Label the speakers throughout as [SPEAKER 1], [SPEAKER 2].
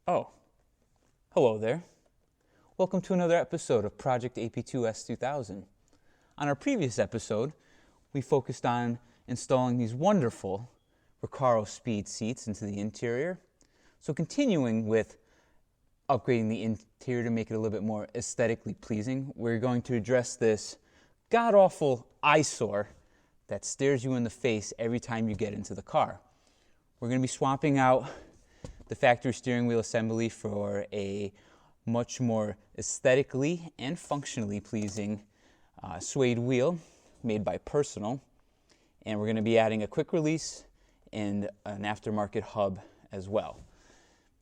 [SPEAKER 1] Oh, hello there. Welcome to another episode of Project AP2 S2000. On our previous episode, we focused on installing these wonderful Recaro Speed seats into the interior. So continuing with upgrading the interior to make it a little bit more aesthetically pleasing, we're going to address this god-awful eyesore that stares you in the face every time you get into the car. We're going to be swapping out the factory steering wheel assembly for a much more aesthetically and functionally pleasing suede wheel made by Personal. And we're going to be adding a quick release and an aftermarket hub as well.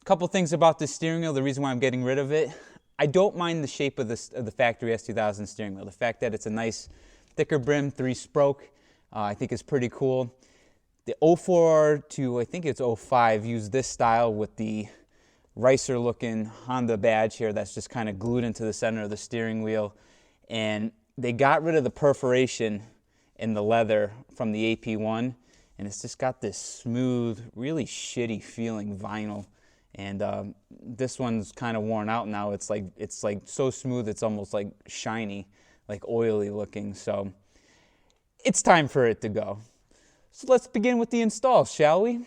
[SPEAKER 1] A couple things about this steering wheel, the reason why I'm getting rid of it. I don't mind the shape of the factory S2000 steering wheel. The fact that it's a nice thicker brim, 3-spoke, I think is pretty cool. The 04 to I think it's 05 used this style with the ricer looking Honda badge here that's just kind of glued into the center of the steering wheel. And they got rid of the perforation in the leather from the AP1, and it's just got this smooth, really shitty feeling vinyl. And this one's kind of worn out now. It's like so smooth it's almost like shiny, like oily looking. So it's time for it to go. So let's begin with the install, shall we?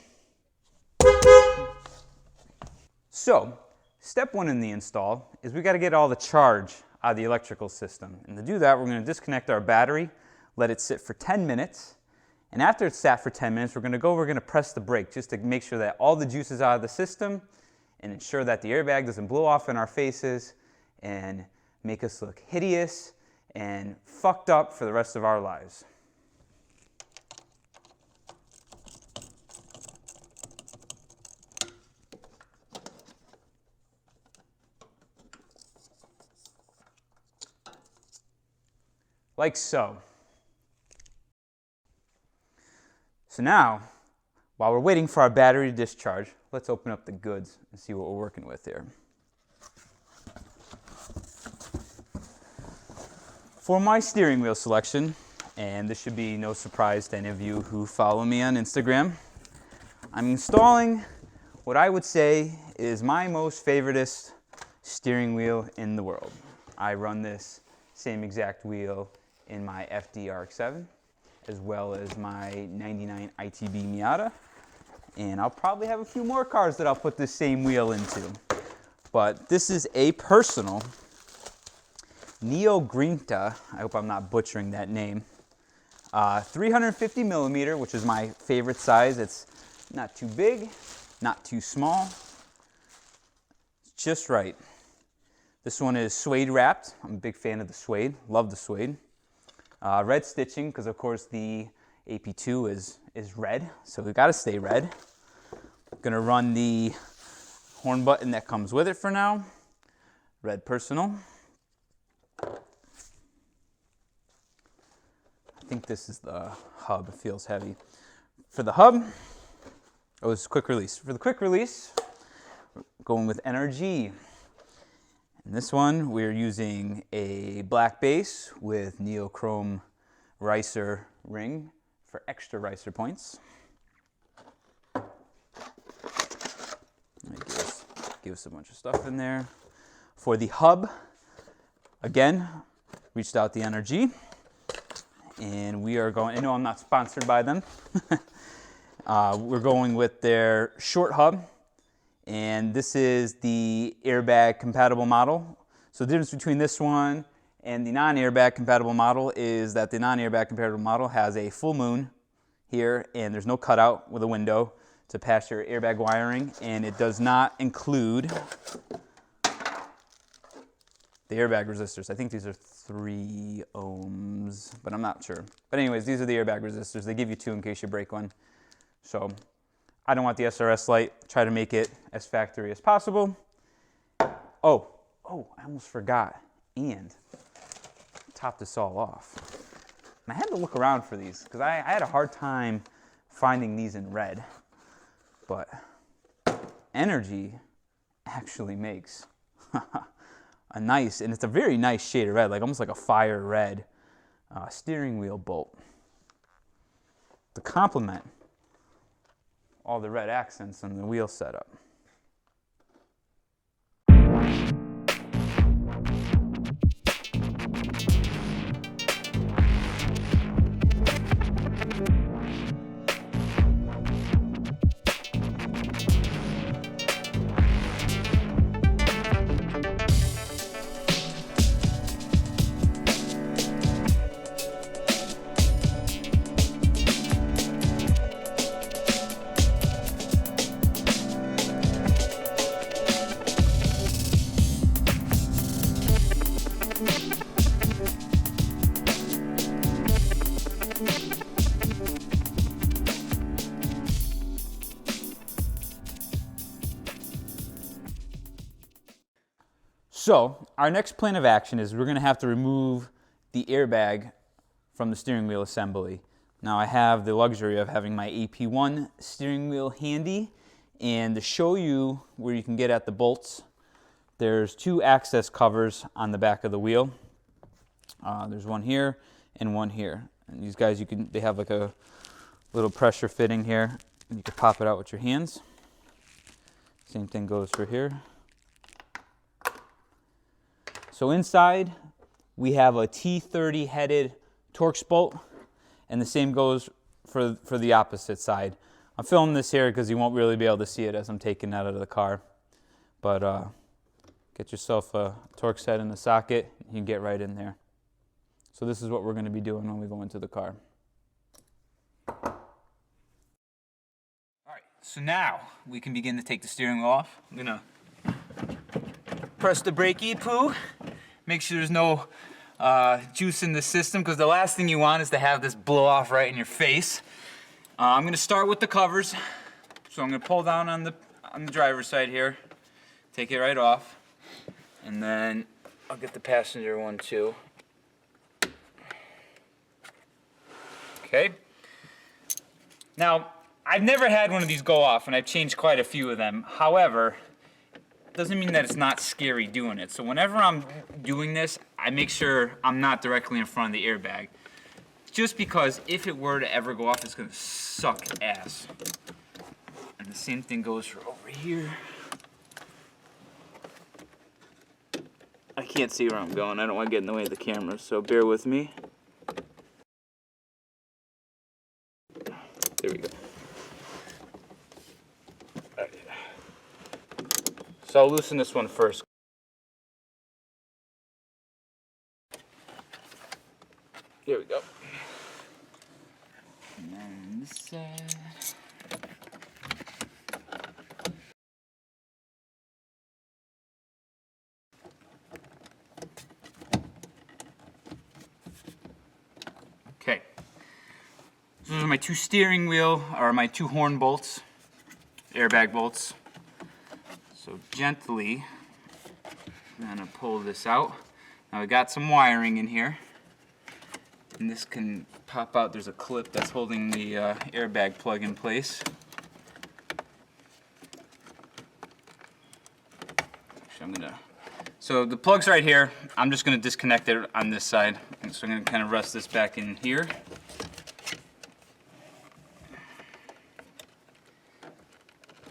[SPEAKER 1] So, step one in the install is we got to get all the charge out of the electrical system. And to do that, we're going to disconnect our battery, let it sit for 10 minutes. And after it's sat for 10 minutes, we're going to press the brake just to make sure that all the juice is out of the system and ensure that the airbag doesn't blow off in our faces and make us look hideous and fucked up for the rest of our lives. Like so. So now, while we're waiting for our battery to discharge, let's open up the goods and see what we're working with here. For my steering wheel selection, and this should be no surprise to any of you who follow me on Instagram, I'm installing what I would say is my most favoritist steering wheel in the world. I run this same exact wheel in my FD RX-7, as well as my 99 ITB Miata. And I'll probably have a few more cars that I'll put this same wheel into. But this is a Personal Neo Grinta, I hope I'm not butchering that name, 350 millimeter, which is my favorite size. It's not too big, not too small, it's just right. This one is suede wrapped. I'm a big fan of the suede, love the suede. Red stitching, because of course the AP2 is red, so we've got to stay red. I'm gonna run the horn button that comes with it for now. Red Personal. I think this is the hub, it feels heavy. For the hub, oh, it's quick release. For the quick release, we're going with NRG. In this one, we're using a black base with neochrome ricer ring for extra ricer points. Give us a bunch of stuff in there. For the hub, again, reached out the NRG, and we are going, I know I'm not sponsored by them. We're going with their short hub. And this is the airbag compatible model. So the difference between this one and the non-airbag compatible model is that the non-airbag compatible model has a full moon here, and there's no cutout with a window to pass your airbag wiring, and it does not include the airbag resistors. I think these are 3 ohms, but I'm not sure. But anyways, these are the airbag resistors. They give you 2 in case you break one. So I don't want the SRS light. Try to make it as factory as possible. Oh, I almost forgot. And top this all off. And I had to look around for these because I had a hard time finding these in red. But NRG actually makes a nice, and it's a very nice shade of red, like almost like a fire red steering wheel bolt to complement all the red accents on the wheel setup. So our next plan of action is we're going to have to remove the airbag from the steering wheel assembly. Now I have the luxury of having my AP1 steering wheel handy, and to show you where you can get at the bolts, there's two access covers on the back of the wheel. There's one here and one here. And these guys, they have like a little pressure fitting here, and you can pop it out with your hands. Same thing goes for here. So inside, we have a T30 headed Torx bolt, and the same goes for the opposite side. I'm filming this here because you won't really be able to see it as I'm taking it out of the car. But get yourself a Torx head in the socket, you can get right in there. So this is what we're going to be doing when we go into the car. All right, so now we can begin to take the steering wheel off. I'm going to press the brakey poo. Make sure there's no juice in the system, because the last thing you want is to have this blow off right in your face. I'm going to start with the covers. So I'm going to pull down on the driver's side here, take it right off, and then I'll get the passenger one too. Okay. Now, I've never had one of these go off, and I've changed quite a few of them. However, doesn't mean that it's not scary doing it. So whenever I'm doing this, I make sure I'm not directly in front of the airbag. Just because if it were to ever go off, it's going to suck ass. And the same thing goes for over here. I can't see where I'm going. I don't want to get in the way of the camera, so bear with me. There we go. So I'll loosen this one first. Here we go. And then this side. Okay. So those are my two steering wheel, or my two horn bolts, airbag bolts. So gently, I'm gonna pull this out. Now we got some wiring in here, and this can pop out. There's a clip that's holding the airbag plug in place. So the plug's right here. I'm just gonna disconnect it on this side. And so I'm gonna kind of rest this back in here.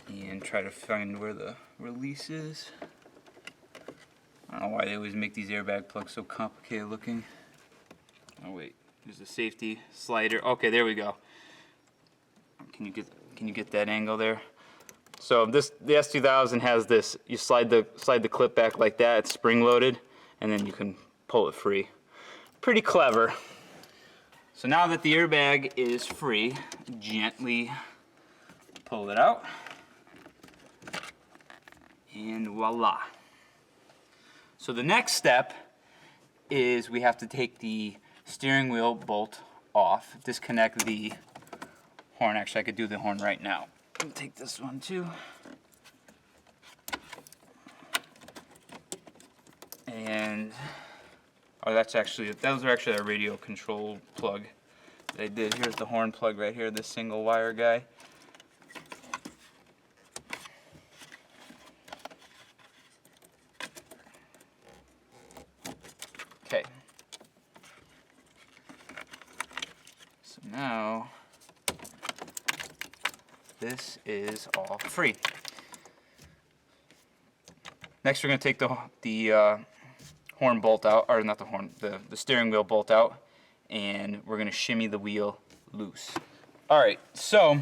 [SPEAKER 1] And try to find where the release is. I don't know why they always make these airbag plugs so complicated looking. Oh wait, there's a safety slider. Okay, there we go. Can you get that angle there? So the S2000 has this. You slide the clip back like that. It's spring loaded, and then you can pull it free. Pretty clever. So now that the airbag is free, gently pull it out. And voila. So the next step is we have to take the steering wheel bolt off, disconnect the horn. Actually, I could do the horn right now. I'll take this one too. And those are actually our radio control plug that I did. Here's the horn plug right here, this single wire guy. Okay. So now this is all free. Next, we're going to take the horn bolt out, or not the horn, the steering wheel bolt out, and we're going to shimmy the wheel loose. All right, so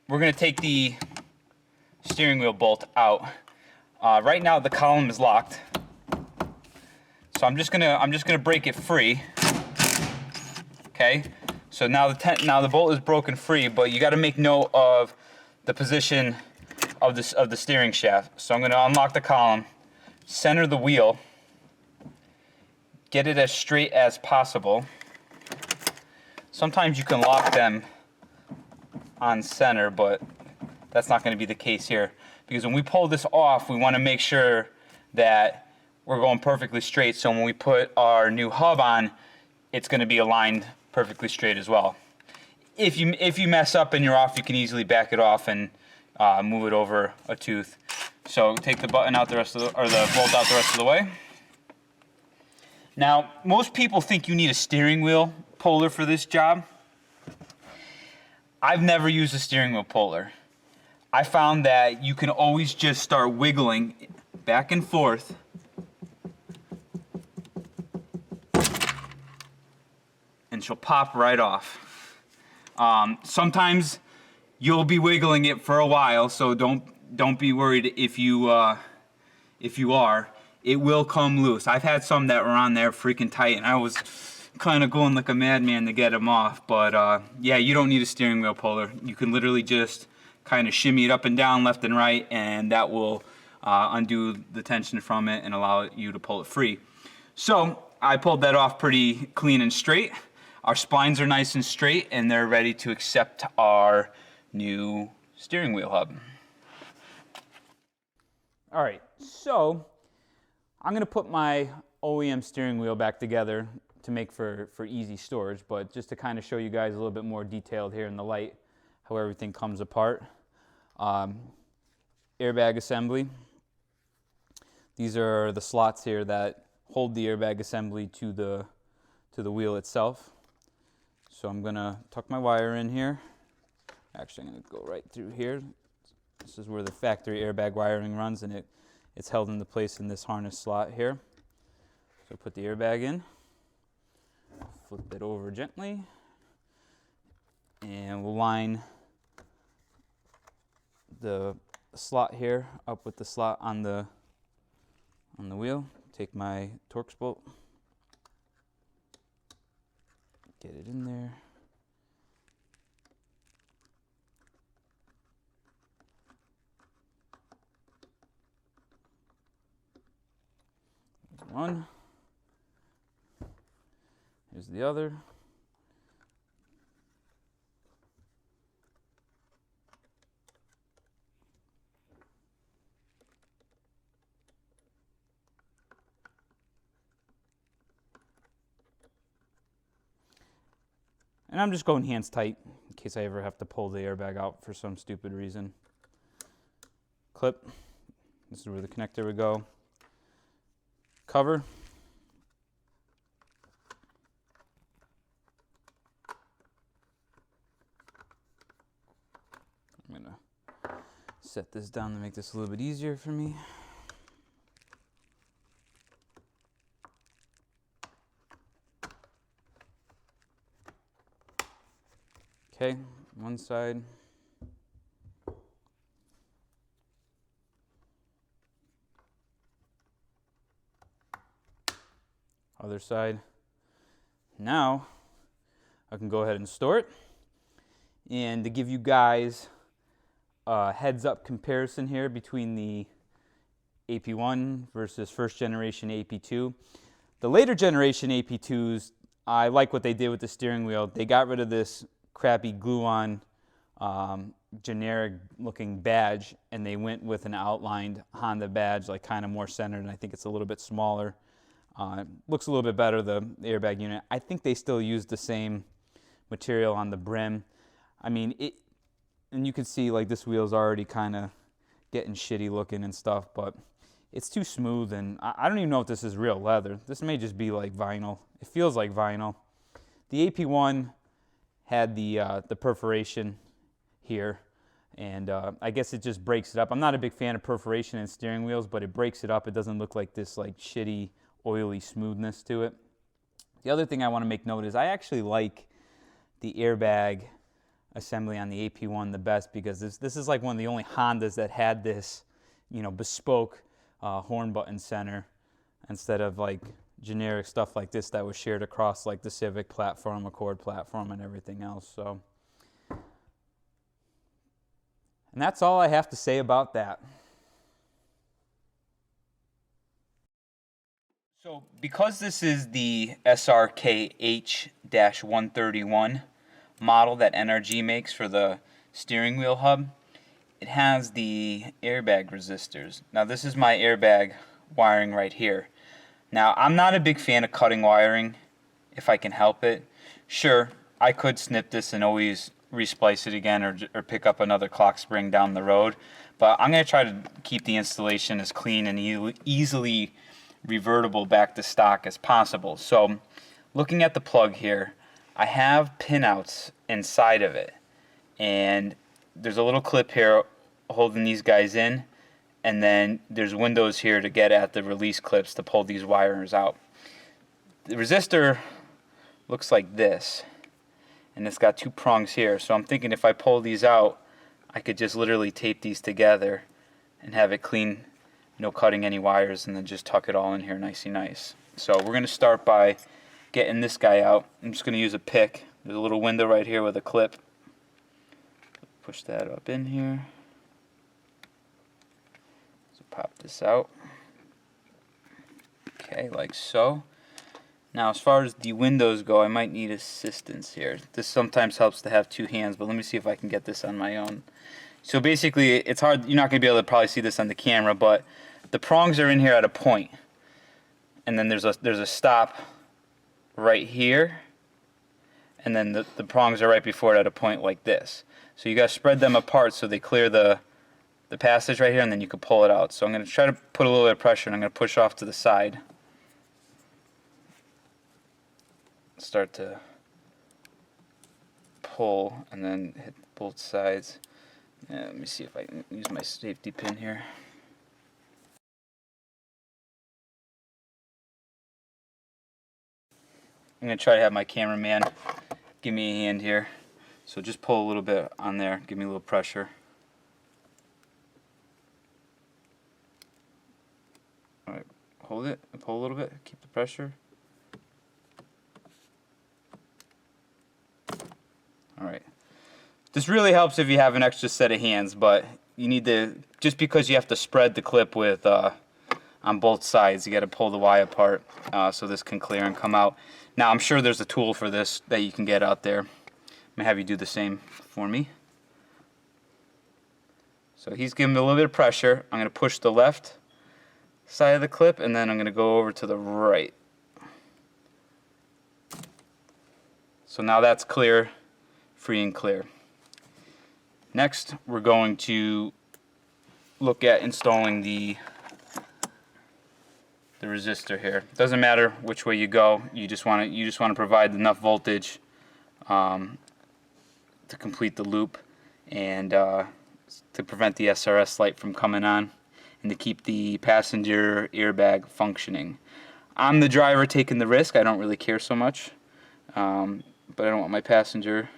[SPEAKER 1] we're going to take the steering wheel bolt out. Right now, the column is locked. So I'm just gonna break it free. Okay. So now the bolt is broken free, but you got to make note of the position of the steering shaft. So I'm going to unlock the column, center the wheel, get it as straight as possible. Sometimes you can lock them on center, but that's not going to be the case here, because when we pull this off, we want to make sure that we're going perfectly straight, so when we put our new hub on, it's going to be aligned perfectly straight as well. If you mess up and you're off, you can easily back it off and move it over a tooth. So take the button out the bolt out the rest of the way. Now, most people think you need a steering wheel puller for this job. I've never used a steering wheel puller. I found that you can always just start wiggling back and forth and she'll pop right off. Sometimes you'll be wiggling it for a while, so don't be worried if you are. It will come loose. I've had some that were on there freaking tight, and I was kind of going like a madman to get them off. But yeah, you don't need a steering wheel puller. You can literally just kind of shimmy it up and down, left and right, and that will undo the tension from it and allow you to pull it free. So I pulled that off pretty clean and straight. Our splines are nice and straight, and they're ready to accept our new steering wheel hub. All right, so I'm gonna put my OEM steering wheel back together to make for easy storage, but just to kind of show you guys a little bit more detailed here in the light, how everything comes apart. Airbag assembly. These are the slots here that hold the airbag assembly to the wheel itself. So I'm gonna tuck my wire in here. Actually, I'm gonna go right through here. This is where the factory airbag wiring runs, and it's held into place in this harness slot here. So put the airbag in, flip it over gently, and we'll line the slot here up with the slot on the wheel. Take my Torx bolt, get it in there. There's one. Here's the other. And I'm just going hands tight in case I ever have to pull the airbag out for some stupid reason. Clip. This is where the connector would go. Cover. I'm gonna set this down to make this a little bit easier for me. Okay, one side. Other side. Now, I can go ahead and store it. And to give you guys a heads up comparison here between the AP1 versus first generation AP2. The later generation AP2s, I like what they did with the steering wheel. They got rid of this crappy glue-on generic looking badge, and they went with an outlined Honda badge, like kind of more centered, and I think it's a little bit smaller. Looks a little bit better, the airbag unit. I think they still use the same material on the brim. I mean, and you can see like this wheel's already kind of getting shitty looking and stuff, but it's too smooth, and I don't even know if this is real leather. This may just be like vinyl. It feels like vinyl. The AP1 had the perforation here, and I guess it just breaks it up. I'm not a big fan of perforation in steering wheels, but it breaks it up. It doesn't look like this like shitty, oily smoothness to it. The other thing I want to make note is I actually like the airbag assembly on the AP1 the best, because this is like one of the only Hondas that had this, you know, bespoke horn button center instead of like generic stuff like this that was shared across like the Civic platform, Accord platform, and everything else. So, and that's all I have to say about that. So because this is the SRKH-131 model that NRG makes for the steering wheel hub, it has the airbag resistors. Now this is my airbag wiring right here. Now, I'm not a big fan of cutting wiring if I can help it. Sure, I could snip this and always resplice it again, or pick up another clock spring down the road, but I'm going to try to keep the installation as clean and easily revertible back to stock as possible. So looking at the plug here, I have pinouts inside of it, and there's a little clip here holding these guys in, and then there's windows here to get at the release clips to pull these wires out. The resistor looks like this, and it's got two prongs here, so I'm thinking if I pull these out, I could just literally tape these together and have it clean, no cutting any wires, and then just tuck it all in here nicey nice. So we're going to start by getting this guy out. I'm just going to use a pick. There's a little window right here with a clip. Push that up in here. So pop this out. Okay, like so. Now, as far as the windows go, I might need assistance here. This sometimes helps to have two hands, but let me see if I can get this on my own. So basically, it's hard. You're not going to be able to probably see this on the camera, but the prongs are in here at a point, and then there's a stop right here, and then the prongs are right before it at a point like this. So you got to spread them apart so they clear the passage right here, and then you can pull it out. So I'm going to try to put a little bit of pressure, and I'm going to push off to the side. Start to pull and then hit both sides. Yeah, let me see if I can use my safety pin here. I'm going to try to have my cameraman give me a hand here. So just pull a little bit on there, give me a little pressure. Alright, hold it and pull a little bit, keep the pressure. Alright. This really helps if you have an extra set of hands, but you need to, just because you have to spread the clip with on both sides, you got to pull the Y apart so this can clear and come out. Now I'm sure there's a tool for this that you can get out there. I'm going to have you do the same for me. So he's giving me a little bit of pressure. I'm going to push the left side of the clip, and then I'm going to go over to the right. So now that's clear, free and clear. Next, we're going to look at installing the resistor here. Doesn't matter which way you go. You just want to provide enough voltage to complete the loop, and to prevent the SRS light from coming on, and to keep the passenger airbag functioning. I'm the driver taking the risk. I don't really care so much, but I don't want my passenger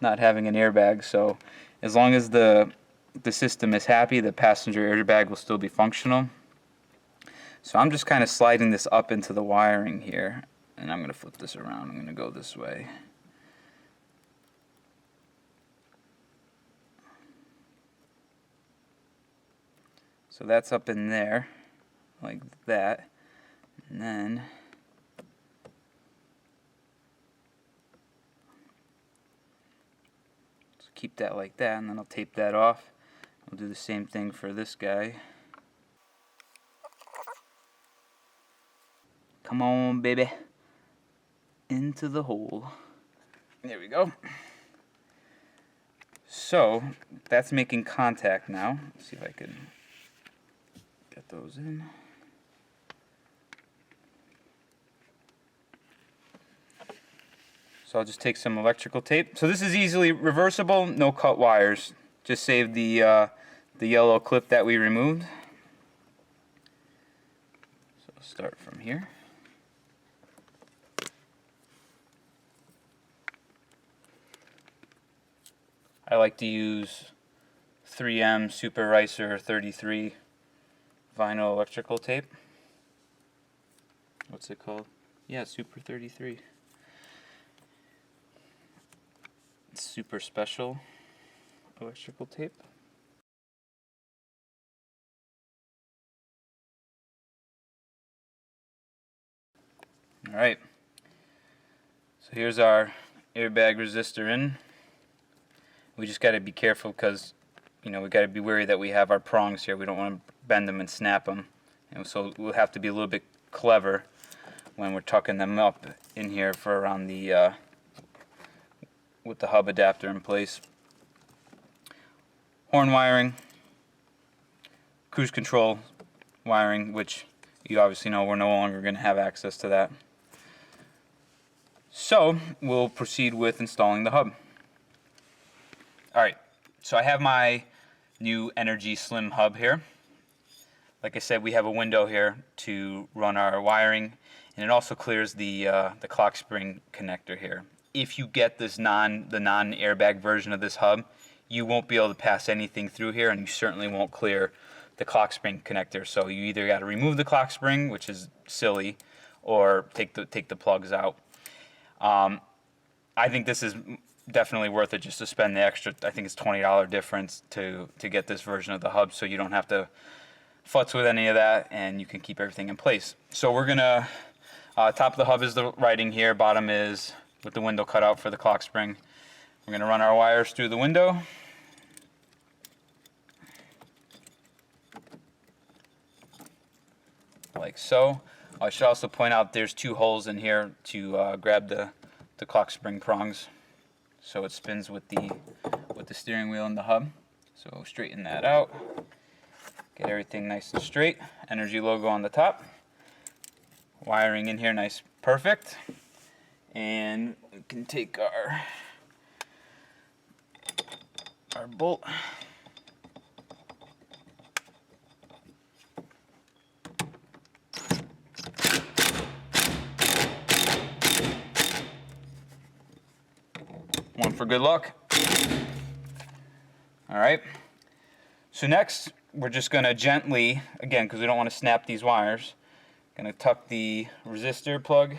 [SPEAKER 1] not having an airbag. So as long as the system is happy, the passenger airbag will still be functional. So I'm just kind of sliding this up into the wiring here, and I'm going to flip this around. I'm going to go this way. So that's up in there, like that, and then so keep that like that, and then I'll tape that off. I'll do the same thing for this guy. Come on, baby, into the hole. There we go. So that's making contact now. Let's see if I can get those in. So I'll just take some electrical tape. So this is easily reversible, no cut wires. Just save the yellow clip that we removed. So I'll start from here. I like to use 3M Super Ricer 33 vinyl electrical tape. What's it called? Yeah, Super 33. It's super special electrical tape. Alright, so here's our airbag resistor in. We just got to be careful because, you know, we got to be wary that we have our prongs here. We don't want to bend them and snap them And so we'll have to be a little bit clever when we're tucking them up in here for around the with the hub adapter in place. Horn wiring, cruise control wiring, which you obviously know we're no longer going to have access to that. So we'll proceed with installing the hub. Alright, so I have my new NRG Slim hub here. Like I said, we have a window here to run our wiring, and it also clears the clock spring connector here. If you get this the non-airbag version of this hub, you won't be able to pass anything through here, and you certainly won't clear the clock spring connector. So you either got to remove the clock spring, which is silly, or take the plugs out. I think this is definitely worth it just to spend the extra, I think it's $20 difference to get this version of the hub, so you don't have to futz with any of that and you can keep everything in place. So we're gonna, top of the hub is the writing here, bottom is with the window cut out for the clock spring. We're gonna run our wires through the window. Like so. I should also point out there's 2 holes in here to grab the clock spring prongs, so it spins with the steering wheel and the hub. So straighten that out, get everything nice and straight. NRG logo on the top, wiring in here nice, perfect. And we can take our bolt. One for good luck. All right. So next, we're just going to gently, again, because we don't want to snap these wires, going to tuck the resistor plug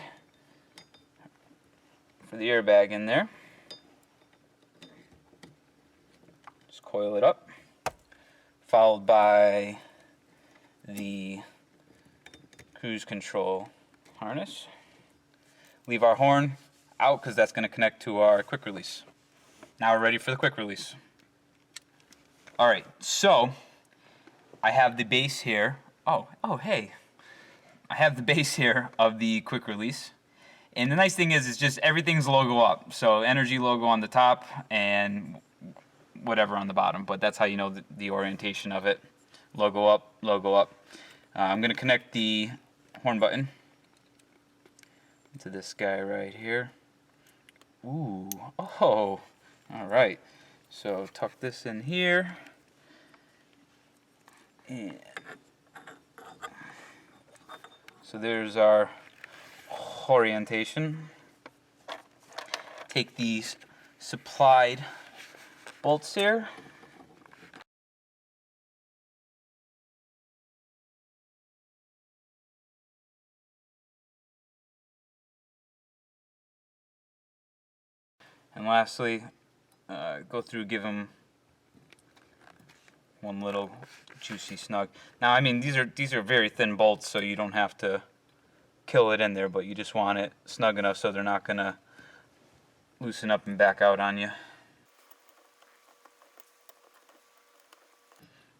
[SPEAKER 1] for the airbag in there. Just coil it up, followed by the cruise control harness. Leave our horn out because that's going to connect to our quick release. Now we're ready for the quick release. Alright, so I have the base here. Oh, hey. I have the base here of the quick release. And the nice thing is just everything's logo up. So NRG logo on the top and whatever on the bottom. But that's how you know the orientation of it. Logo up, logo up. I'm going to connect the horn button to this guy right here. Ooh, oh, all right. So tuck this in here. And so there's our orientation. Take these supplied bolts here. And lastly, go through, give them one little juicy snug. Now, I mean, these are very thin bolts, so you don't have to kill it in there, but you just want it snug enough so they're not gonna loosen up and back out on you.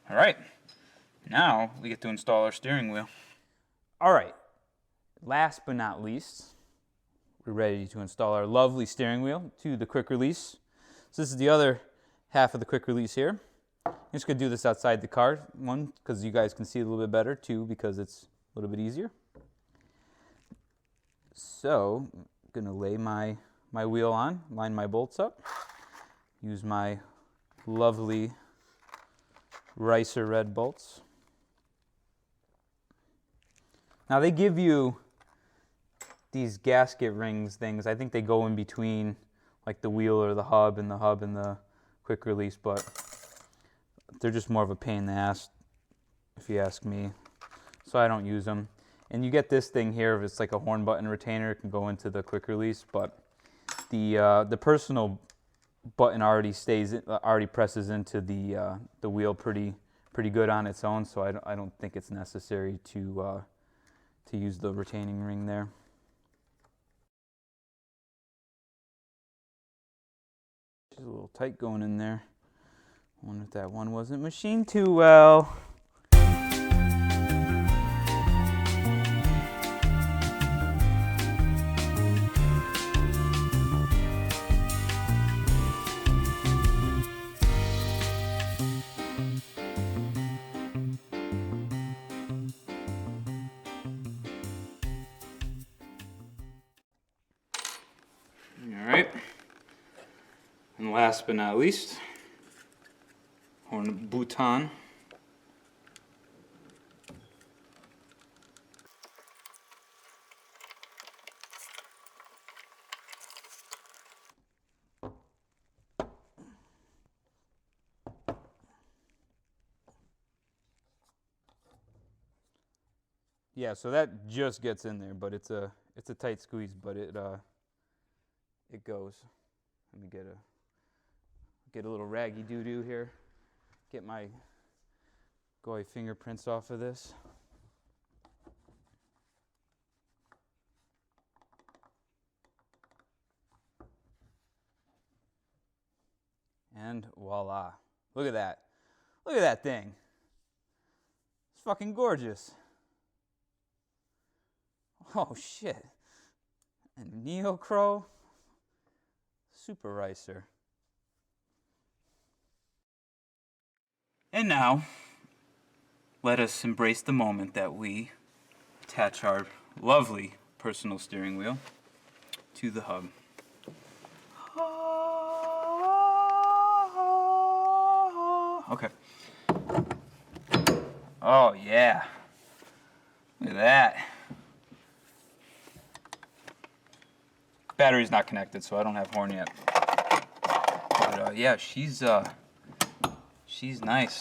[SPEAKER 1] All right, now we get to install our steering wheel. All right, last but not least, we're ready to install our lovely steering wheel to the quick release. So this is the other half of the quick release here. I'm just going to do this outside the car, one, because you guys can see it a little bit better, two, because it's a little bit easier. So I'm going to lay my wheel on, line my bolts up, use my lovely Ricer red bolts. Now they give you these gasket rings things. I think they go in between like the wheel or the hub and the quick release, but they're just more of a pain in the ass if you ask me, so I don't use them. And you get this thing here, if it's like a horn button retainer, it can go into the quick release, but the personal button already presses into the wheel pretty good on its own, so I don't think it's necessary to use the retaining ring there. Just a little tight going in there. I wonder if that one wasn't machined too well. And last but not least, horn bouton. Yeah, so that just gets in there, but it's a tight squeeze, but it goes. Let me get a little raggy doo-doo here. Get my goy fingerprints off of this. And voila. Look at that. Look at that thing. It's fucking gorgeous. Oh shit. And Neocro Super Ricer. And now, let us embrace the moment that we attach our lovely personal steering wheel to the hub. Okay. Oh yeah. Look at that. Battery's not connected, so I don't have horn yet. But yeah, she's nice.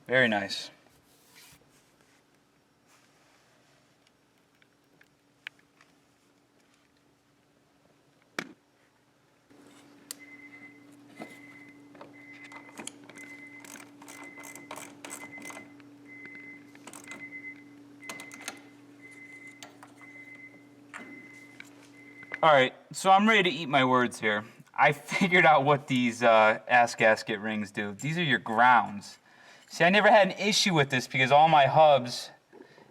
[SPEAKER 1] Very nice. All right, so I'm ready to eat my words here. I figured out what these ass gasket rings do. These are your grounds. See, I never had an issue with this because all my hubs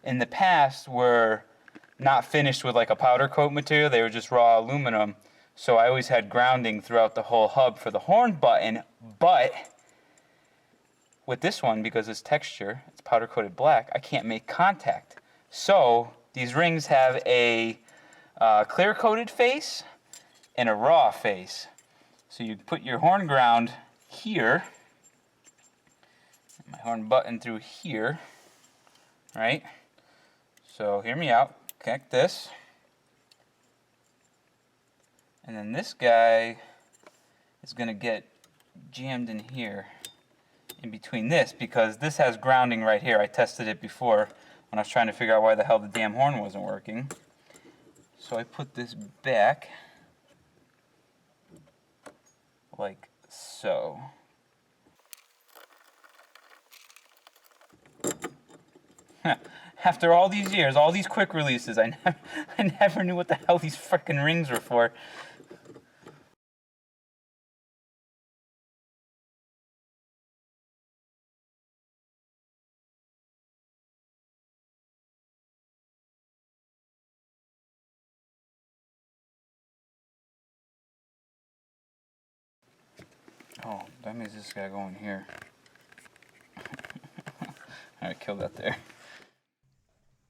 [SPEAKER 1] in the past were not finished with like a powder coat material. They were just raw aluminum. So I always had grounding throughout the whole hub for the horn button. But with this one, because it's texture, it's powder coated black, I can't make contact. So these rings have a clear coated face and a raw face. So you put your horn ground here, my horn button through here, right? So hear me out, connect this. And then this guy is gonna get jammed in here, in between this, because this has grounding right here. I tested it before when I was trying to figure out why the hell the damn horn wasn't working. So I put this back, like so. After all these years, all these quick releases, I never knew what the hell these frickin' rings were for. Oh, that means this gotta go in here. Alright, kill that there.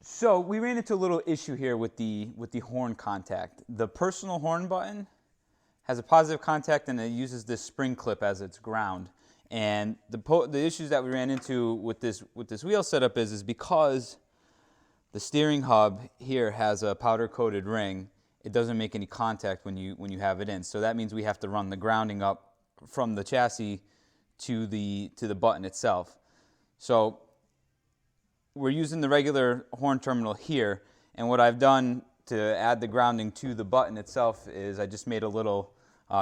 [SPEAKER 1] So we ran into a little issue here with the horn contact. The personal horn button has a positive contact and it uses this spring clip as its ground. And the issues that we ran into with this wheel setup is because the steering hub here has a powder coated ring, it doesn't make any contact when you have it in. So that means we have to run the grounding up from the chassis to the button itself. So we're using the regular horn terminal here, and what I've done to add the grounding to the button itself is I just made a little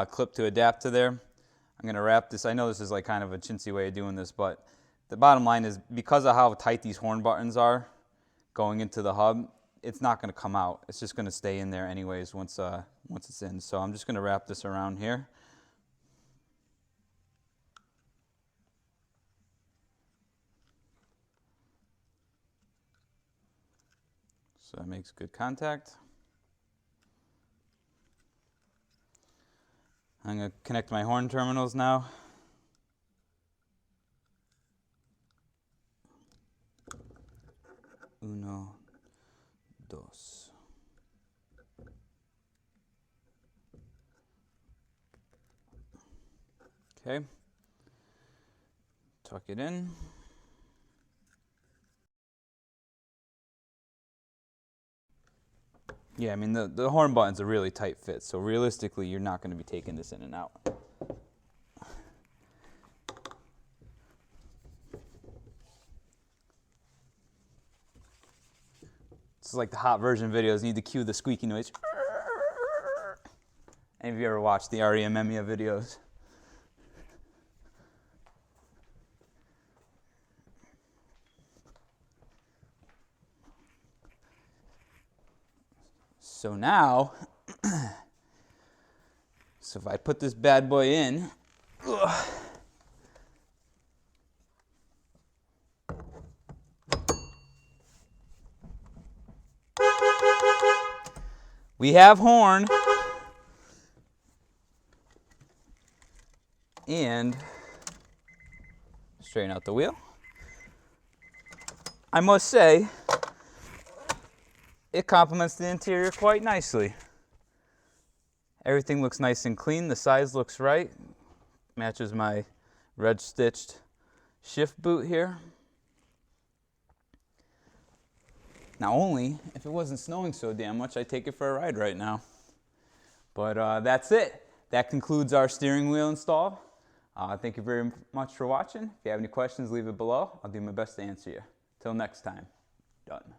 [SPEAKER 1] clip to adapt to there. I'm going to wrap this. I know this is like kind of a chintzy way of doing this, but the bottom line is because of how tight these horn buttons are going into the hub, it's not going to come out. It's just going to stay in there anyways once it's in. So I'm just going to wrap this around here. So that makes good contact. I'm going to connect my horn terminals now. Uno, dos. Okay. Tuck it in. Yeah, I mean, the horn button's a really tight fit, so realistically, you're not going to be taking this in and out. It's like the hot version videos. You need to cue the squeaky noise. Any of you ever watched the REM Emiya videos? So now, so if I put this bad boy in, we have horn and straighten out the wheel. I must say, it complements the interior quite nicely. Everything looks nice and clean. The size looks right. Matches my red stitched shift boot here. Now only if it wasn't snowing so damn much, I'd take it for a ride right now. But that's it. That concludes our steering wheel install. Thank you very much for watching. If you have any questions, leave it below. I'll do my best to answer you. Till next time, done.